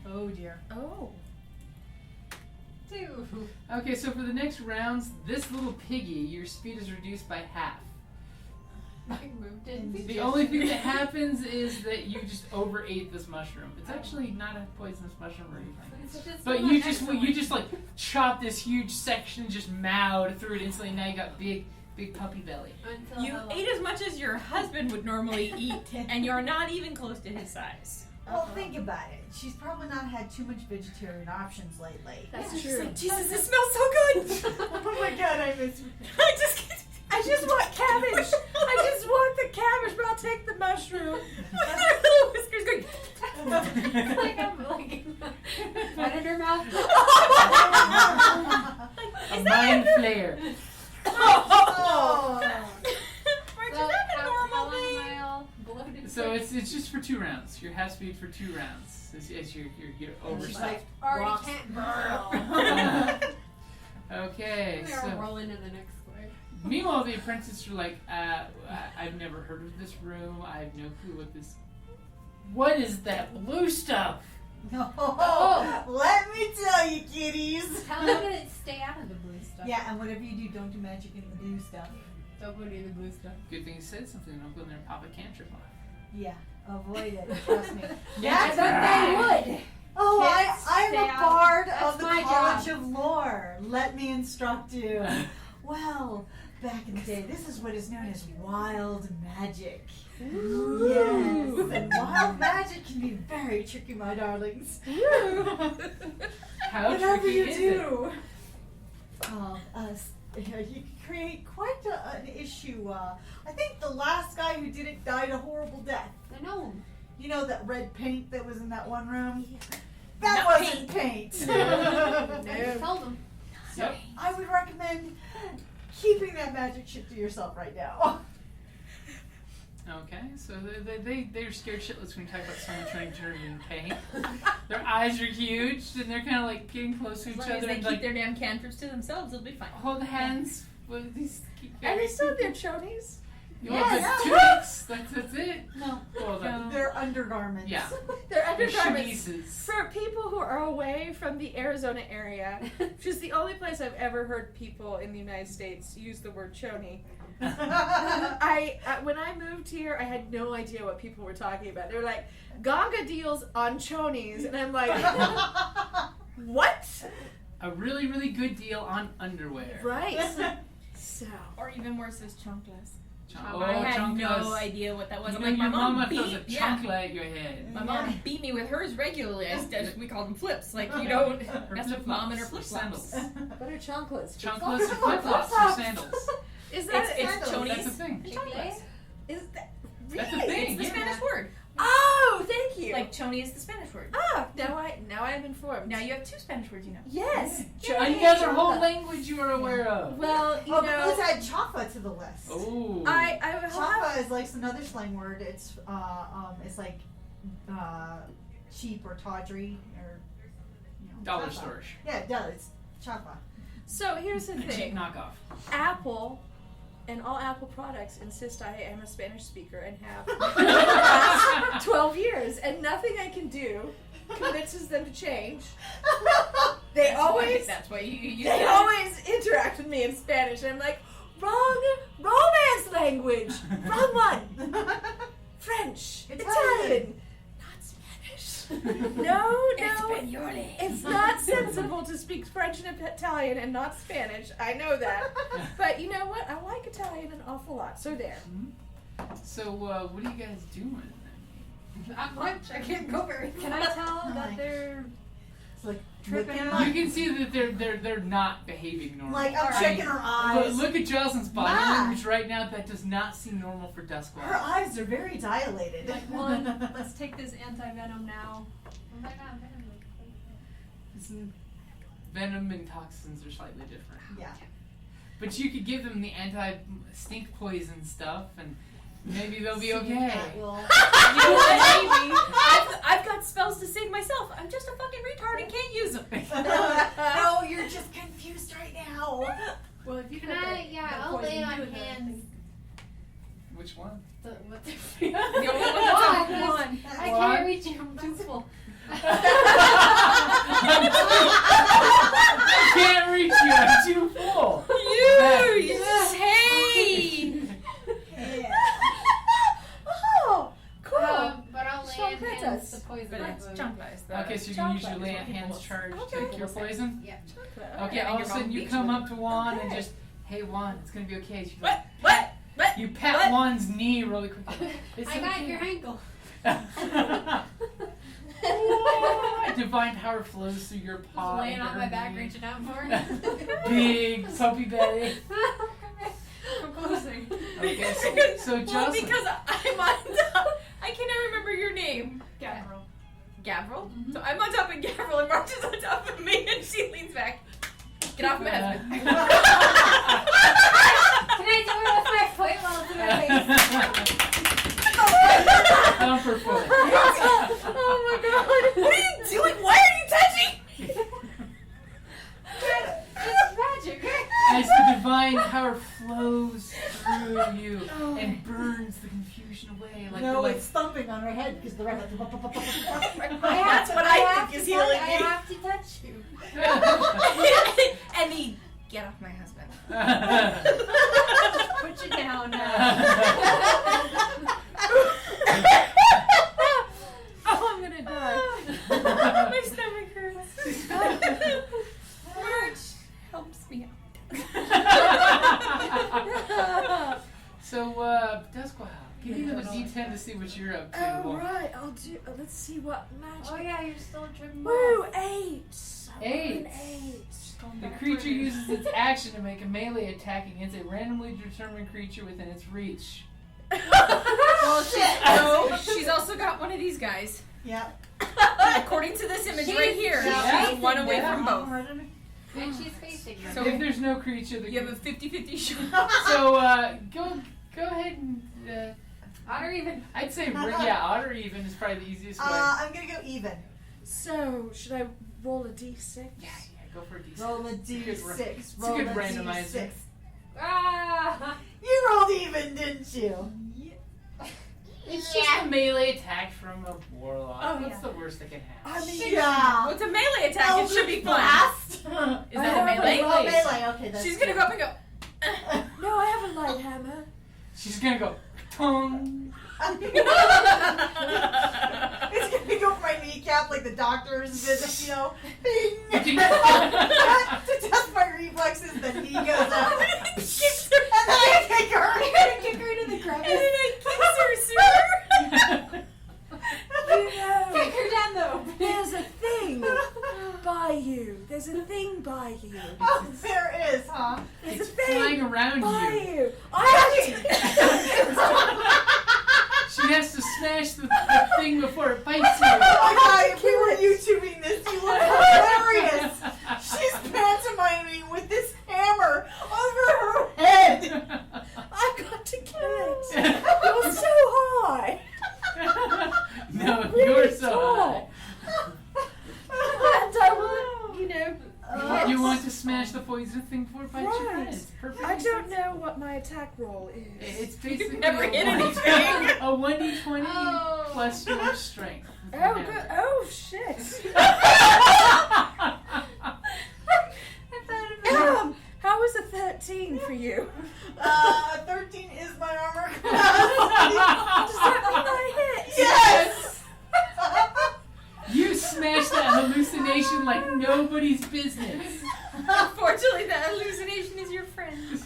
Oh dear. Oh. 2. Okay, so for the next rounds, this little piggy, your speed is reduced by half. I moved it. The only thing that happens is that you just overate this mushroom. It's actually not a poisonous mushroom or anything. But you just like chop this huge section, just mowed through it instantly. Now you got big puppy belly. Until You ate as much as your husband would normally eat, and you're not even close to his size. Well, think about it. She's probably not had too much vegetarian options lately. That's She's true. like, Jesus, it smells so good. Oh my god, I miss. I just want cabbage. I just want the cabbage, but I'll take the mushroom. Their little whiskers going. It's like I'm like right under her mouth. A mind flare. Oh. March, is Well, that a how normal long thing? am I all bloated? So it's just for 2 rounds. Your half speed for 2 rounds. As you're oversized. already Rocks. can't burn. Okay, We are so rolling in the next square. meanwhile the apprentices are like, I've never heard of this room. I have no clue what this. What is that blue stuff? No. Oh. Let me tell you, kiddies. Tell them to stay out of the blue stuff. Yeah, and whatever you do, don't do magic in the blue stuff. Don't go near the blue stuff. Good thing you said something. Don't go in there and pop a cantrip on it. Yeah, avoid it. Trust me. Yeah, I would. Oh, Kids, I'm stay a out. bard That's of the my College job. of Lore. Let me instruct you. Well, back in the day, this is what is known as wild magic. Yes, and wild magic can be very tricky, my darlings. How Whatever tricky you is do, you can create quite an issue. I think the last guy who did it died a horrible death. The gnome. You know that red paint that was in that one room? That Not wasn't paint. I just told them. Yep. I would recommend keeping that magic shit to yourself right now. Okay, so they're scared shitless when you talk about someone trying to turn into paint. Their eyes are huge and they're kind of like getting close to As each long as other they and keep like their damn cantrips to themselves, they'll be fine. hold hands with these. And they still have their chonies. Yes. Tunics. That's it. No, Well, the, they're undergarments. yeah. They're They're undergarments. chemises. For people who are away from the Arizona area, which is the only place I've ever heard people in the United States use the word choni, When I moved here, I had no idea what people were talking about. They were like, Ganga deals on chonies, and I'm like, what? A really, really good deal on underwear. Right. So. Or even worse, is chunkless. Oh, I had chunkless. no idea what that was. You I'm know, like, my your mom mama beat throws a chunkla at your head. My mom beat me with hers regularly. We called them flips. Like, you don't Her mess with mom and her flip flip-flops, flops. What are chunklets? Chunkless or flip-flops or sandals. Is that It's chonies. That's a thing. and chunklets. Is that really? That's a thing. It's the Yeah. Spanish word. Oh, thank you. Like, choni is the Spanish word. ah, now I'm informed. Now you have 2 Spanish words, you know. Yes. Another whole language you are aware of. Well, you Oh, know, let's add chaffa to the list. Oh. I will have. Chaffa is like another slang word. It's like cheap or tawdry or Dollar chaffa. stores. Yeah, it does. It's chaffa. So here's the A cheap thing. knockoff. Apple and all Apple products insist I am a Spanish speaker and have for the last 12 years, and nothing I can do convinces them to change. They always That's why you use they that. always interact with me in Spanish, and I'm like, wrong romance language, wrong one. French, Italian, not Spanish. No, Españole. it's not sensible to speak French and Italian and not Spanish. I know that. But you know what? I like Italian an awful lot. So there. So, what are you guys doing? Not much. I can't go very Can I tell that they're It's like Tripping looking out. You can see that they're not behaving normally. like I'm Alright. checking her eyes. Look at Jocelyn's body Ah. language right now. That does not seem normal for Her Duskwall. eyes are very dilated. like, one, let's take this anti-venom now. Oh my god, venom. Venom and toxins are slightly different. Yeah. But you could give them the anti-stink poison stuff, and maybe they'll be See, okay. that will- You know what? Maybe. I've got spells to save myself. I'm just a fucking retard and can't use them. No, you're just confused right now. Well, if you Can I? Yeah, I'll lay on hands. Which one? The, what the The only one that's One. one. I One. can't reach you. I'm too full. I can't reach you. I'm too full. You just hate. Yeah. Oh, cool. But I'll lay Sean in Pettis. hands the poison. But it's wound. chunk eyes. Okay, so you can use your lay on hands charge to cure poison. Yeah. Okay, all of a sudden you come up to Juan and just, hey Juan, it's gonna be okay. She's like, What? you pat What? Juan's knee really quickly. It's I got okay. your ankle. Divine power flows through your Just paw. laying into on her my back, knee. reaching out for it. Big puppy belly. Come closer. Okay, so Well, Jocelyn. because I'm on top. I cannot remember your name. Gavril. Gavril? So I'm on top of Gavril and March is on top of me and she leans back. Get off my husband. Can I do it with my foot while it's in my face? Down for foot. Oh my god. What are you doing? Why are you touching? It's magic. As the divine power flows through you and burns the confusion away. Like, No, like it's thumping on her head because the rest of That's what I think is healing I me. have to touch you. And he, get off my husband. Put you down. Oh, I'm gonna die. My stomach hurts. March helps me out. So, Duskwall, give me another D10 to see what you're up to. All right, I'll do. Let's see what magic. Oh yeah, you're still dripping. Woo, 8. Eight. The creature uses its action to make a melee attack against a randomly determined creature within its reach. Well, she's also got one of these guys. Yeah. According to this image She's- right here, yeah. she's one away Yeah. from both. And she's facing me. So if there's no creature that You have a 50-50 shot. So, go ahead and, Odd or even. I'd say, yeah, odd or even is probably the easiest way. I'm gonna go even. So, should I roll a d6? Yeah, go for a D6. Roll a It's a good ra- d6. It's a Roll good a randomizer. d6. Ah! You rolled even, didn't you? It's just a melee attack from a warlock. Oh, What's yeah. the worst that can happen? I mean, Yeah. Well, it's a melee attack. It should be fun. blast. Is that a melee? Oh, melee. Okay, that's She's gonna good. go up and go. no, I have a light hammer. She's gonna go, tongue. It's gonna go for my kneecap like the doctor's visit, you know. Bing! To test my reflexes, the knee goes up. And then I kick her. You're gonna kick her into the crevice. And then I kiss her, sir. You know, Kick her down though. there's a thing by you. There's a thing by you. Oh, there is, huh? There's It's a thing flying around by you. you. She has to smash the thing before it bites you. Oh my god, if we were YouTubing this, you look hilarious. She's pantomiming with this hammer over her head. I've got to kill it. You're so high. No, Really you're so tall. high. And I want, you know, You want to smash the poison thing before it bites your Right. head. It's perfect. I don't know what my attack roll is. It's basically never hit a anything. A 1d20 Oh. plus your strength. Oh, good. Oh, shit. How is a 13 for you? 13 is my armor Does class. that mean I hit? Yes! You smashed that hallucination like nobody's business. Unfortunately, that hallucination is your friend. And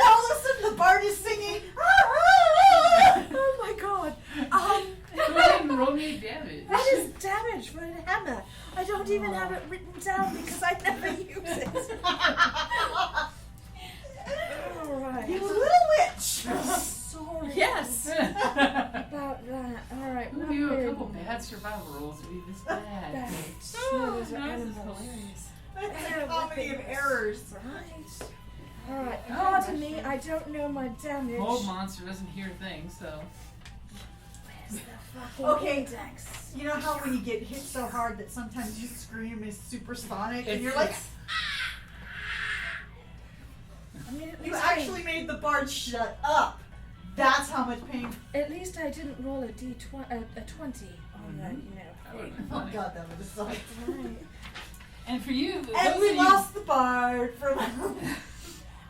all of a sudden the bard is singing. Oh my god. Go ahead and roll me a damage. That is damage for a hammer. I don't even have it written down because I never use it. Alright. You little witch! Sorry Yes. about that. Alright, Who what knew a weird couple bad survival rolls would be this bad? bad. Oh, No, those are no, this is animals. hilarious. It's a comedy of errors. Right. Alright, pardon me, I don't know my damage. Old monster doesn't hear things, so. Where's the fucking Okay. index? You know how when you get hit so hard that sometimes you scream is supersonic and It's- you're like, I mean, at you least actually made the bard shut up. That's how much pain. At least I didn't roll a d20, a 20 on that, you That know. would've been Oh funny. god, that would have sucked. Right. And for you, And those we of you, lost the bard from.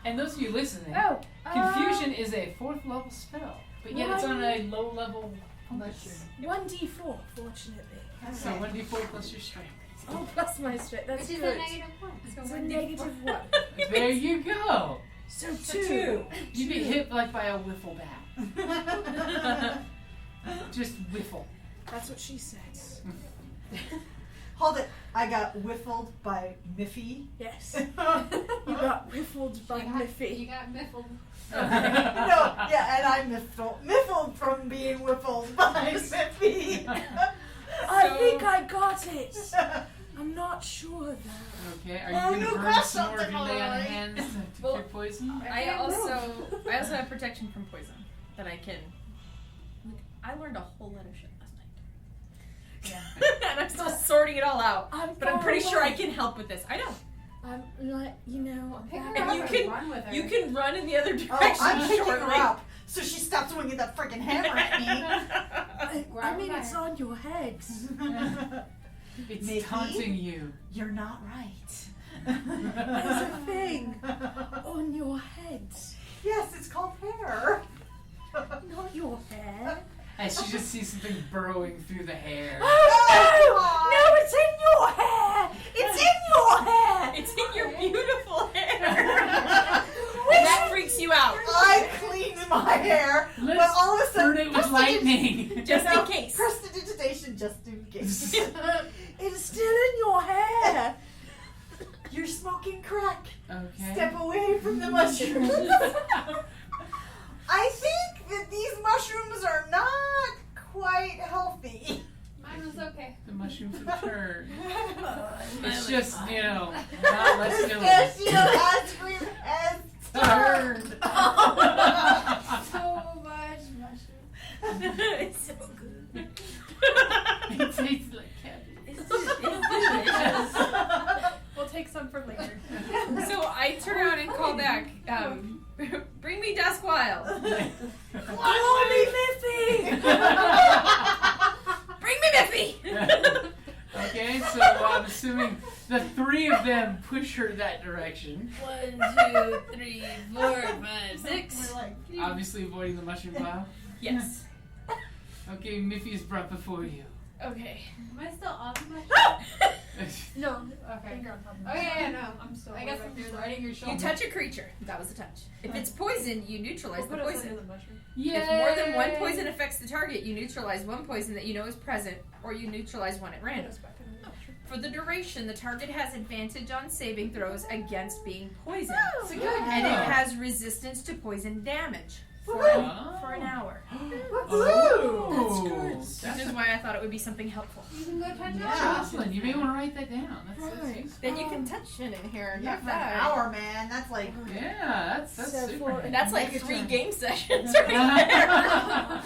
and those of you listening, Oh, confusion is a 4th level spell, but yet it's on a low level focus. 1d4, fortunately. So 1d4 plus your strength. Oh, plus my strength. That's Which is good. a -1. So It's a 1d4. -1. There you go. So So 2. You get hit like by a wiffle bat. Just wiffle. That's what she says. Hold it. I got whiffled by Miffy. Yes. You got riffled by You Miffy. got miffled. No, yeah, and I miffled from being whiffled by Miffy. I think I got it. I'm not sure though. Okay, are Oh, you you gonna burn crushed some more of something your lay on already. hands to Well, cure poison? I also have protection from poison that I can. I learned a whole lot of shit last night. Yeah. And I'm still sorting it all out. I'm But I'm far pretty sure I away. can help with this. I know. I'm like, you know, Pick her that- And up you and can- run with her. You can run in the other direction Oh, I'm picking shortly. her up, so she stops swinging that freaking hammer at me. I mean, it's on your head. It's Mickey? taunting you. You're not right. There's a thing on your head, Yes, it's called hair. not your hair. As she just sees something burrowing through the hair. Oh no! No, it's in your hair. It's in your hair. It's in your beautiful hair. And that freaks you out. I cleaned my hair, but Let's all of a sudden, burn it with lightning. Just in case. Prestidigitation, just in case. It's still in your hair. You're smoking crack. Okay. Step away from the mushrooms. I think that these mushrooms are not quite healthy. Mine was okay. The mushrooms have turned. It's just, you know, not less filling. Pistachio ice cream has turned. So much mushroom. It's so good. It tastes like cabbage. It's delicious. We'll take some for later. So I turn around and call back. Bring me Duskwile. Glory Miffy. Bring me Miffy. Okay, so I'm assuming the 3 of them push her that direction. 1, 2, 3, 4, 5, 6. We're like, Obviously avoiding the mushroom pile. Yes. Okay, Miffy is brought before you. Okay. Am I still on the mushroom? No. Okay. You're on top of Oh yeah, no. I'm still I guess right I'm there just though. riding your shoulder. You touch a creature. That was a touch. If it's poison, you neutralize We'll the put us under poison. the mushroom. If more than one poison affects the target, you neutralize one poison that you know is present, or you neutralize one at Put random. us back under the mushroom. For the duration, the target has advantage on saving throws against being poisoned. Oh, And it has resistance to poison damage for an hour. Oh, Which is why I thought it would be something helpful. You can go touch it. Jocelyn, you may want to write that down. That's useful. Then you can touch it in here and Yeah, not for an die. hour, man. That's like. Yeah, that's So super. for- handy. That's like Make a 3 turn. game sessions right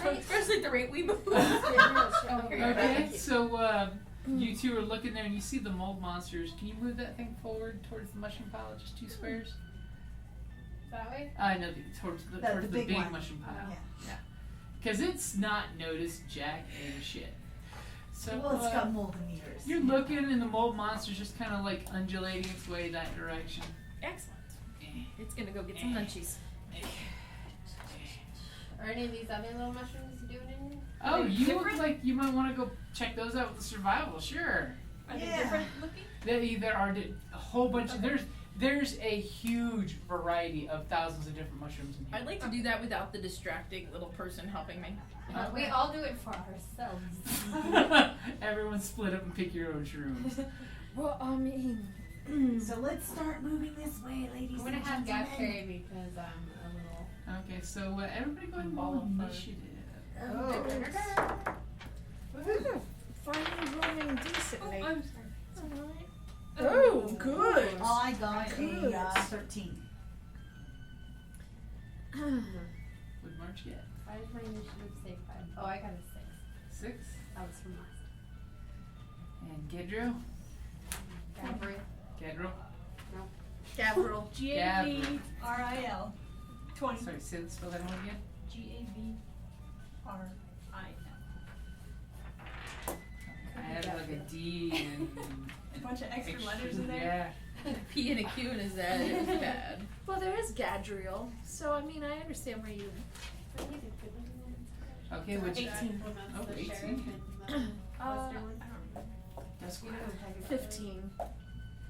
there. Especially at the rate we move. Okay, so you two are looking there and you see the mold monsters. Can you move that thing forward towards the mushroom pile, just 2 squares? That way? No, towards the The big big one. mushroom pile. Yeah. Because it's not noticed jack and shit. So well, it's got mold in ears. you're looking and the mold monster's just kind of like undulating its way that direction. Excellent. It's gonna go get some munchies. Are any of these other little mushrooms doing anything? Oh, Are they you look different? like you might want to go check those out with the survival. Sure. Are they Yeah. different looking? There are a whole bunch. There's a huge variety of thousands of different mushrooms in here. I'd like to do that without the distracting little person helping me. We all do it for ourselves. Everyone split up and pick your own shrooms. Well, I mean, So let's start moving this way, ladies. I'm gonna and have Gab gentlemen. carry me because I'm a little. Okay, so everybody go ahead and Ball roll of fur. initiative. finally rolling decently. Oh, I'm sorry. Oh, good. Oh, I got Good. a 13. Would March get? Why did my initiative say 5? Oh, I got a 6. 6. That was from last. And Gedro? Gabriel. Gedro? Gabriel. G-A-B-R-I-L. 20. Sorry, spell that one again. G-A-B-R-I-L. I had like a D and A bunch of extra letters in there. Yeah. P and a Q and a Z. It was bad. Well, there is Gadriel, so I mean, I understand where you. Okay, which 18. Oh, 18. That's good. 15.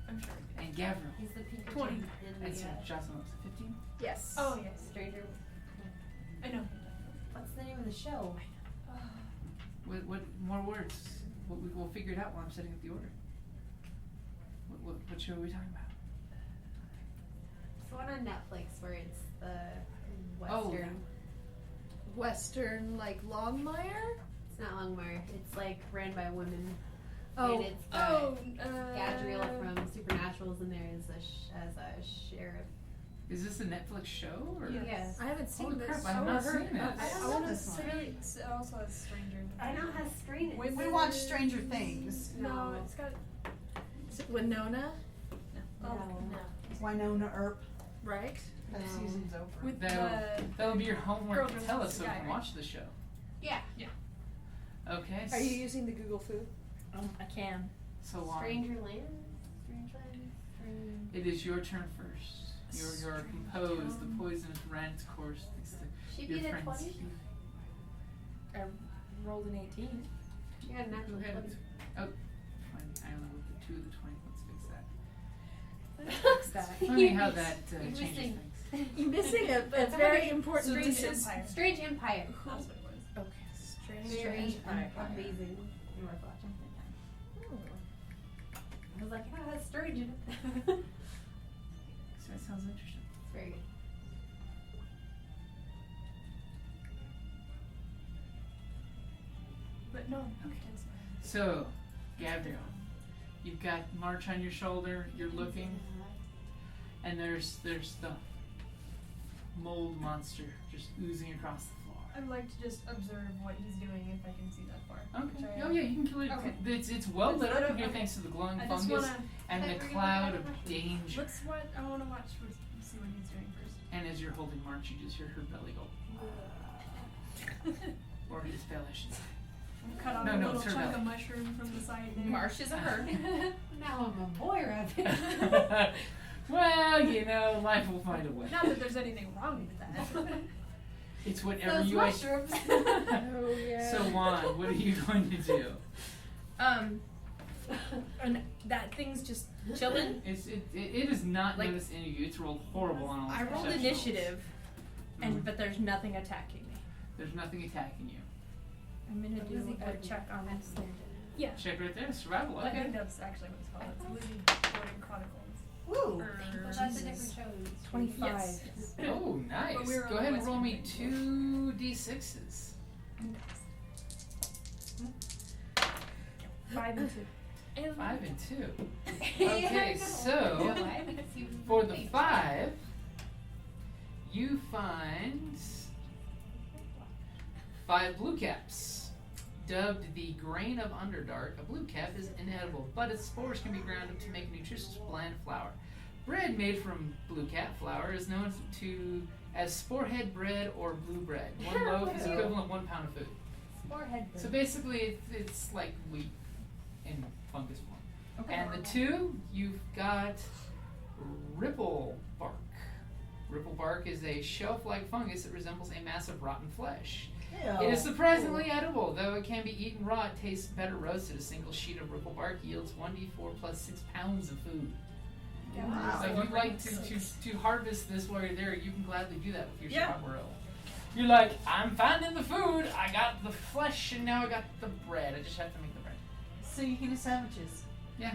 I'm sure. And Gabriel. He's the Pikachu 20. in And the so Jocelyn was 15. Yes. Oh, yes. Stranger. I know. What's the name of the show? What more words? We'll figure it out while I'm setting up the order. What show are we talking about? It's the one on Netflix where it's the Oh. Western. Western, like Longmire? It's not Longmire. It's like ran by women. Oh. And it's Gadriel from Supernatural's in there as a sheriff. Is this a Netflix show or? Yes. I haven't seen Holy this. crap, I have or not heard seen of this. it. I love want this to one. say it also has Stranger. I know how screen it. Women- We watch Stranger Things. No, it's got. Is it Winona? No. No. Winona Earp. Right? That No. season's over. With That'll be your homework Girl to Dressed tell as us a so we Guy, can right? watch the show. Yeah. Okay. Are you using the Google Food? I can. So long. Stranger Land? Strange Land? Strange... It is your turn first. You're composed. The poisonous ran its course. Thanks to She your beat a friend's 20? healing. I rolled an 18. She got a Go natural ahead. 20. Oh, funny. I only with the 2 of the 20. Let's fix that. Fix that. Funny how that You're changes missing- things. You're missing a very important Strange piece. Empire. Strange Empire. That's what it was. Okay. Very Empire. amazing. You worth watching. I was like, oh, that's strange in it. So that sounds interesting. It's very good. But no. Okay. So, Gabriel, you've got March on your shoulder. You're looking, and there's the mold monster just oozing across the floor. I'd like to just observe what he's doing if I can see that far. Okay. Which I Oh am. yeah, you can kill it. Okay. It's well lit up in here Okay. thanks to the glowing I just fungus wanna. and Okay, the we're gonna cloud look of at danger. Let's what I want to watch. See what he's doing first. And as you're holding March, you just hear her belly go, or his belly, I should say. cut off No, a no, little it's her chunk belly. of mushroom from the side there. Marsh is a her. Now I'm a boy rabbit. Well, you know, life will find a way. Not that there's anything wrong with that. It's whatever Those you mushrooms. Oh yeah. So Juan, what are you going to do? And that thing's just chilling. It is not Like- noticed any of you. It's rolled horrible on all I its rolled perception rolls. initiative, but there's nothing attacking me. There's nothing attacking you. I'm gonna do a check on this thing. Yeah. Check right there, survival. I Okay. think that's actually what it's called. It's Living Floating Chronicles. Woo! Well, that's a different show. 25. Yes. Oh, nice. But we were Go on ahead the and roll me Western 2d6s. 5 and 2. 5 and 2. Okay, so for the 5, you find 5 blue caps. Dubbed the grain of Underdark, a blue cap is inedible, but its spores can be ground up to make a nutritious bland flour. Bread made from blue cap flour is known as sporehead bread or blue bread. One loaf is equivalent of 1 pound of food. Forehead. So basically, it's like wheat in fungus form. Okay. And the 2, you've got ripple bark. Ripple bark is a shelf-like fungus that resembles a mass of rotten flesh. It is surprisingly edible, though it can be eaten raw. It tastes better roasted. A single sheet of ripple bark yields 1d4 plus 6 pounds of food. Wow. So if you'd like to harvest this while you're there, you can gladly do that with your Yeah. survival roll. You're like, I'm finding the food. I got the flesh, and now I got the bread. I just have to make the bread. So you can do sandwiches. Yeah.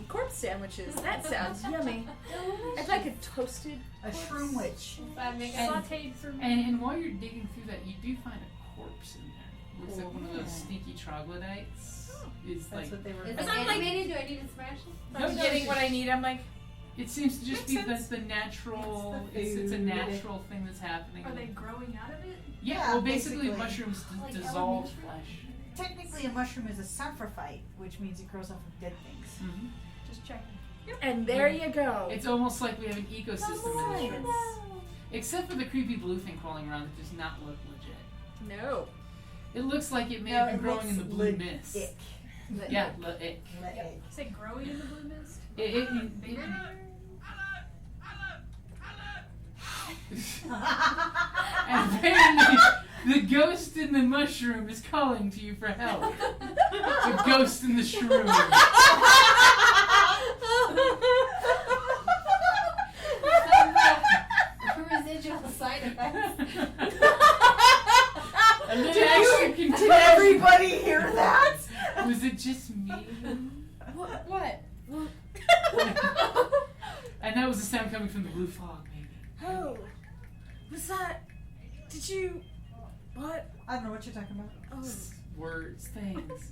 Corpse sandwiches. That sounds yummy. I'd like a toasted. A shroom witch. Sauteed for And while you're digging through that, you do find a corpse in there. Looks like one of those sneaky troglodytes. It's That's like what they were. Is Is it that like- animated? Do I need to smash it? No, I'm getting what I need. I'm like, it seems to just Makes be sense. the natural. It's the It's a food. natural thing that's happening. Are they growing out of it? Yeah. Yeah, Well, basically, basically. mushrooms Like dissolve elementary? flesh. Technically, a mushroom is a saprophyte, which means it grows off of dead things. Mm-hmm. Just checking. And there you go. It's almost like we have an ecosystem in this room. Except for the creepy blue thing crawling around that does not look legit. No. It looks like it may No, have been it growing in the looks blue leg- mist. ick. Yeah, ick. Is it growing in the blue mist? It- and apparently, the ghost in the mushroom is calling to you for help. The ghost in the shroom. Residual side effects. And then Did extra Did confusion. everybody hear that? Was it just me? what? And that was the sound coming from the blue fog, maybe. Oh. Was that. Did you. What? I don't know what you're talking about. Oh. Words, things.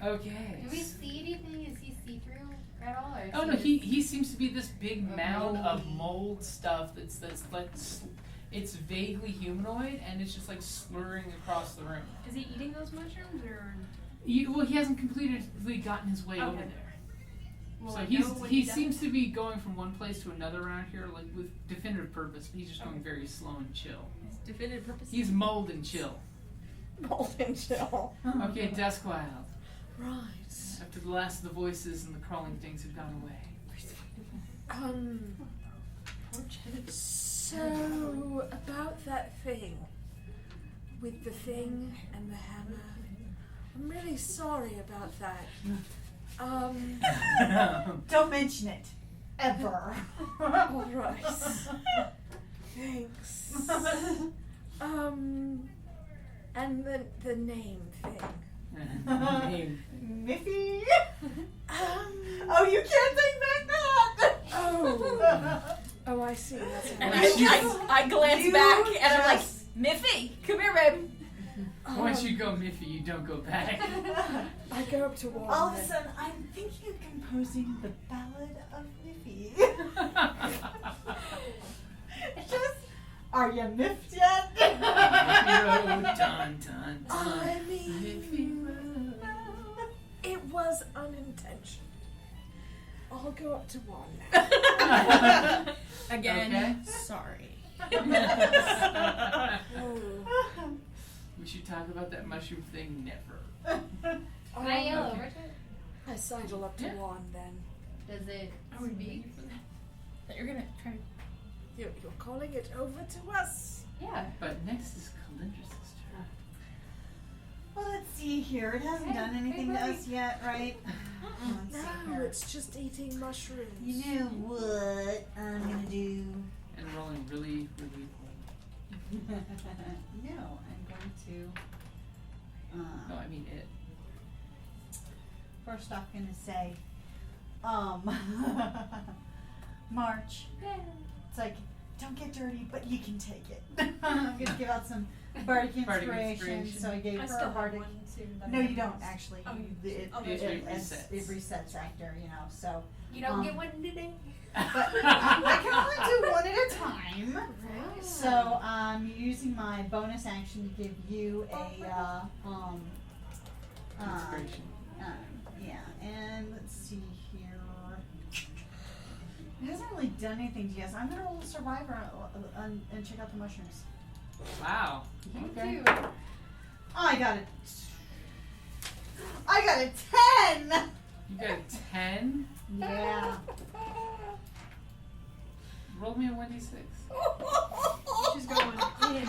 Okay. Do we see anything? Is he see-through at all? Or is Oh no, just- he seems to be this big A mound of moldy- mold stuff that's like it's vaguely humanoid and it's just like slurring across the room. Is he eating those mushrooms or? Well, he hasn't completely gotten his way over Okay. there. Will So I know when he does? seems to be going from one place to another around here, like with definitive purpose. But he's just going very slow and chill. Definitive purpose. He's mold and chill. Mold and chill. Okay, Duskwild. Right. After the last of the voices and the crawling things have gone away. So about that thing with the thing and the hammer. I'm really sorry about that. Don't mention it. Ever. All right. Thanks. And the name thing. Miffy? Oh, you can't take back that! Oh, I see. That's And how I glance You back and I'm like, just- Miffy, come here, babe. Once you go Miffy, you don't go back. I go up to Warren. All of a sudden, I'm thinking of composing the Ballad of Miffy. It's just, are you miffed yet? Miffy Road, dun, dun, dun. I mean, it was unintentional. I'll go up to Warren now. Again, Okay. sorry. Oh. We should talk about that mushroom thing never. Can I yell Okay. over to it? I sidle up to Yeah. Juan then. Does it Are we speak? ready for that? That you're gonna try to. You're calling it over to us. Yeah. But next is Calindris' turn. Well, let's see here. It hasn't Hey, done anything hey, to buddy. us yet, right? Let's see No, here. it's just eating mushrooms. You know what I'm gonna do? And rolling really, really low. No, I'm going to. No, I mean it. First off, gonna say, March. It's like, don't get dirty, but you can take it. I'm gonna give out some bardic Bardic inspiration. inspiration. So I gave I her still a have bardic. one too. that No, I you can don't use. actually. Oh, You, you- it, oh, it it resets. resets after, So, You don't get Um, one today? but I can only do one at a time. Right. So I'm using my bonus action to give you a Inspiration. yeah, and let's see here. It hasn't really done anything to you guys. I'm gonna roll a survivor and check out the mushrooms. Wow. You Okay. too. I got it. I got a 10. You got a 10? Yeah. Roll me a 1d6. She's going in.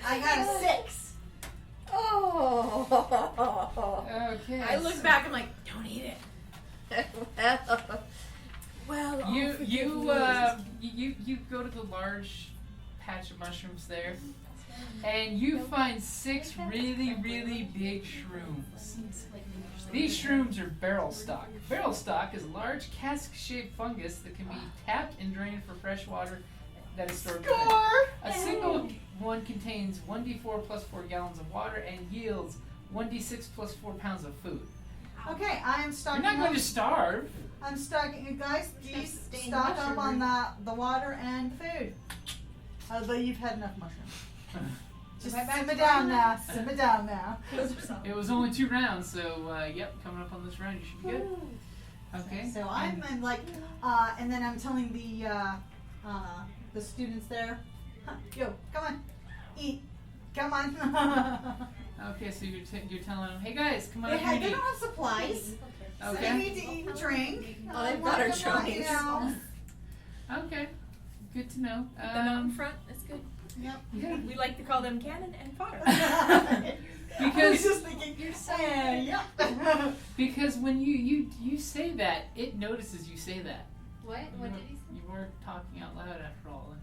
I got a 6. Oh. Okay. I look back. I'm like, don't eat it. Well, You forgive you me. you go to the large patch of mushrooms there, and you find 6 really big shrooms. These shrooms are barrel stock. Barrel stock is a large cask-shaped fungus that can be tapped and drained for fresh water that is stored within. A single one contains 1d4 plus 4 gallons of water and yields 1d6 plus 4 pounds of food. Okay, I am You're stocking not going up. to starve. I'm stocking, you guys. Just stay Stock up mushroom. on the water and food. Although you've had enough mushrooms. Just Right back simmer to down mine. now. Simmer down now. It was only 2 rounds, so yep, coming up on this round, you should be good. Okay. So I'm like, and then I'm telling the students there, yo, come on, eat, come on. Okay, so you're telling them, hey guys, come on they up and don't eat. have supplies, so they Okay. need to eat and drink. Oh, they've One got our of them, you chonies. know. Okay. Good to know. Put them out in front. That's good. Yep. Yeah. We like to call them cannon and fodder. I was Because just thinking, yeah. because when you say that, it notices you say that. What? What did he say? You were talking out loud after all.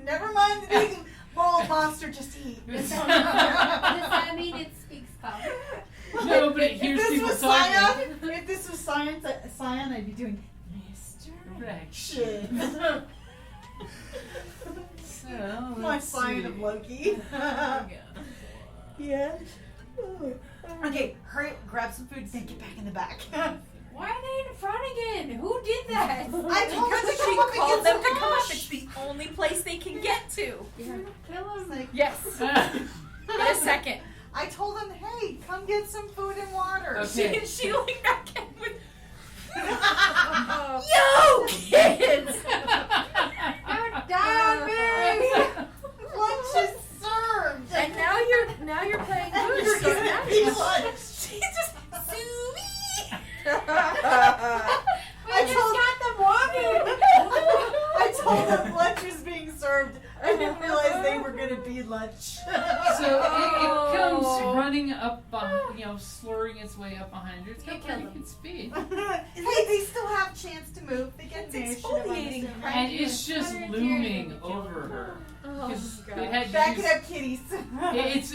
Never mind the big bald monster, just eat. Does that mean it speaks tongue? No, but it hears if this people was talking. Scion, if this was Scion, I'd be doing Correction. misdirection. So My let's Scion see. of Loki. Yeah. Okay, hurry up, grab some food, then get back in the back. Why are they in front again? Who did that? I told them Because to she come up and called get them some to come up. mush. It's the only place they can get to. Kill him. Like, Yes. In a second. I told them, hey, come get some food and water. Okay. She leaned back in with. Yo, kids! Don't die on me! Lunch is served. and now you're playing And good. you're So gonna now eat you're lunch. She just. Suey! I told them I told them lunch was being served. I didn't realize they were gonna be lunch. So it comes running up, slurring its way up behind her. It's got You pretty kill them. good speed. Hey, they still have chance to move. They get It's initiative, I'm exfoliating, assuming. right? And it's just Hundred looming years. over her. Oh, 'Cause God. it had to Back use- it up, kitties.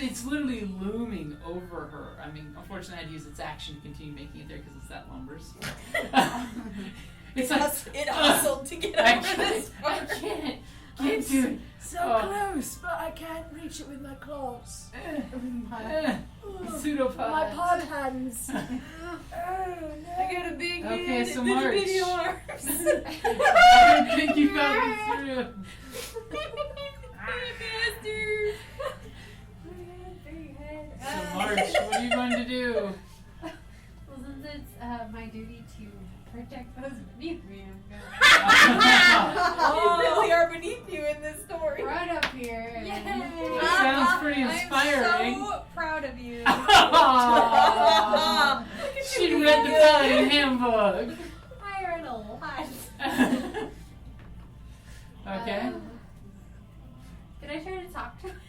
It's literally looming over her. I mean, unfortunately, I had to use its action to continue making it there because it's that lumbers. It's like It hustled to get I over can't, this I part. can't do it. So Oh. close, but I can't reach it with my claws. Pseudopods. My pod hands. I got a big Okay, head so and little bitty March. arms. I don't think you got me through. Bastard. So March, what are you going to do? Well, since it's my duty to protect those beneath me. You really are beneath you in this story. Right up here. And Sounds pretty inspiring. I'm so proud of you. She read the Paladin Handbook. I read a lot. Okay. Did I try to talk to him?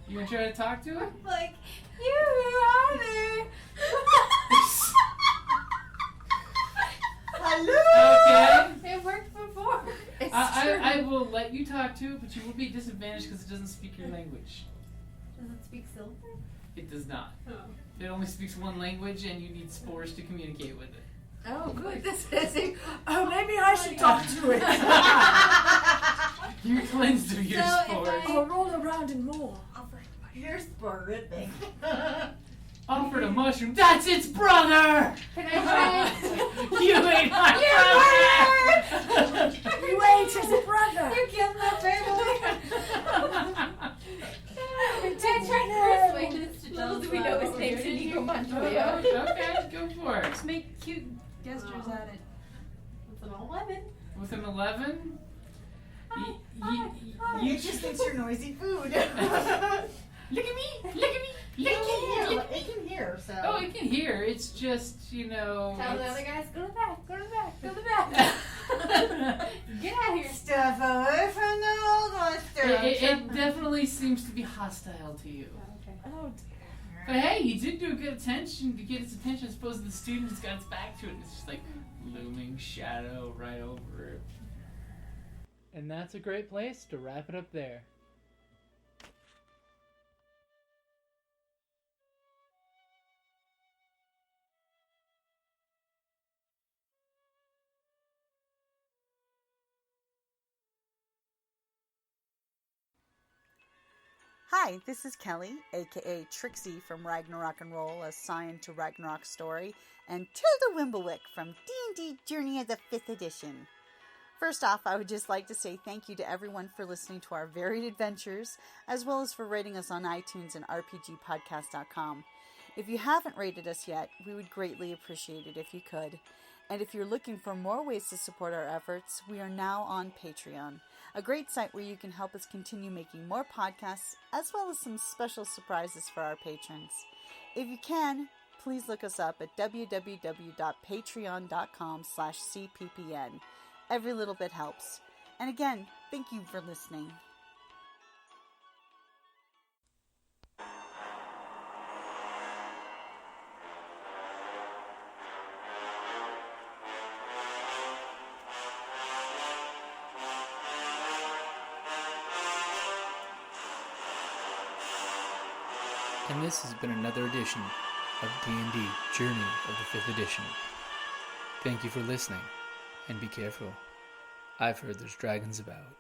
You gonna try to talk to her? Like, you are there. Hello. Okay. It worked before. I will let you talk to it, but you will be disadvantaged because it doesn't speak your language. Does it speak silver? It does not. Oh. It only speaks one language, and you need spores to communicate with it. Oh, good. This is. Oh, maybe I should talk to it. You cleansed of your So if spores. I'll roll around and more. You're sporific. Offered a mushroom. That's its brother! Can I try? You ate my brother! You ate his brother. You killed my family. Can I try persuade this to Little do Jones we know what his we're name's doing Inigo here? Montoya. Okay, go for it. Just make cute gestures at it. It's an 11. With an 11, You just thinks you're noisy food. look at me, look at me, look at me. It can hear, so. Oh, it can hear. It's just, you know. Tell the it's- other guys, go to the back, go to the back, go to the back. Get out of here. Stuff away from the old oyster. It definitely seems to be hostile to you. Oh, But hey, you did do a good attention to get its attention. I suppose the student has got its back to it. And it's just like looming shadow right over it. And that's a great place to wrap it up there. Hi, this is Kelly, aka Trixie from Ragnarok and Roll, a Sign to Ragnarok story, and Tilda Wimblewick from D&D Journey of the 5th Edition. First off, I would just like to say thank you to everyone for listening to our varied adventures, as well as for rating us on iTunes and RPGpodcast.com. If you haven't rated us yet, we would greatly appreciate it if you could. And if you're looking for more ways to support our efforts, we are now on Patreon, a great site where you can help us continue making more podcasts, as well as some special surprises for our patrons. If you can, please look us up at www.patreon.com/cppn. Every little bit helps. And again, thank you for listening. And this has been another edition of D&D Journey of the 5th Edition. Thank you for listening, and be careful. I've heard there's dragons about.